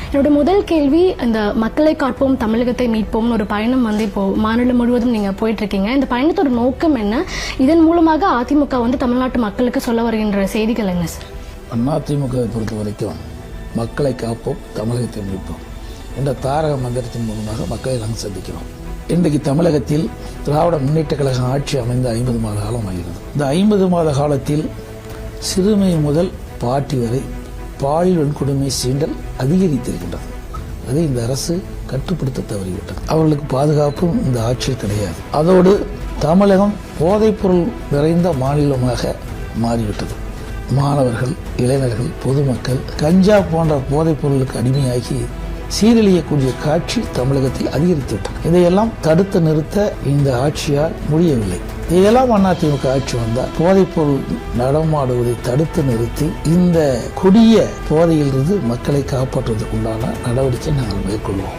என்னோட முதல் கேள்வி, இந்த மக்களை காப்போம் தமிழகத்தை மீட்போம்னு ஒரு பயணம் இப்போ மாநிலம் முழுவதும் நீங்க போயிட்டு இருக்கீங்க. இந்த பயணத்தோட நோக்கம் என்ன? இதன் மூலமாக அதிமுக தமிழ்நாட்டு மக்களுக்கு சொல்ல வருகின்ற செய்திகள் என்ன சார்? அதிமுகவை பொறுத்த வரைக்கும் மக்களை காப்போம் தமிழகத்தை மீட்போம் என்ற தாரக மந்திரத்தின் மூலமாக மக்களை நாங்கள் சந்திக்கிறோம். இன்றைக்கு தமிழகத்தில் திராவிட முன்னேற்ற கழகம் ஆட்சி அமைந்த 50 மாத காலம் ஆகிறது. இந்த 50 மாத காலத்தில் சிறுமை முதல் பாட்டி வரை பாலியல் வன்கொடுமை சீண்டல் அதிகரித்திருக்கின்றது. அதை இந்த அரசு கட்டுப்படுத்த தவறிவிட்டது. அவர்களுக்கு பாதுகாப்பும் இந்த ஆட்சியில் கிடையாது. அதோடு தமிழகம் போதைப்பொருள் நிறைந்த மாநிலமாக மாறிவிட்டது. மாணவர்கள், இளைஞர்கள், பொதுமக்கள் கஞ்சா போன்ற போதைப் பொருளுக்கு அடிமையாகி சீரழியக்கூடிய காட்சி தமிழகத்தில் அதிகரித்துவிட்டது. இதையெல்லாம் தடுத்து நிறுத்த இந்த ஆட்சியால் முடியவில்லை. இதையெல்லாம் அதிமுக ஆட்சி வந்தால் போதைப்பொருள் நடமாடுவதை தடுத்து நிறுத்தி இந்த கொடிய போதையிலிருந்து மக்களை காப்பாற்றுவதற்குண்டான நடவடிக்கை நாங்கள் மேற்கொள்வோம்.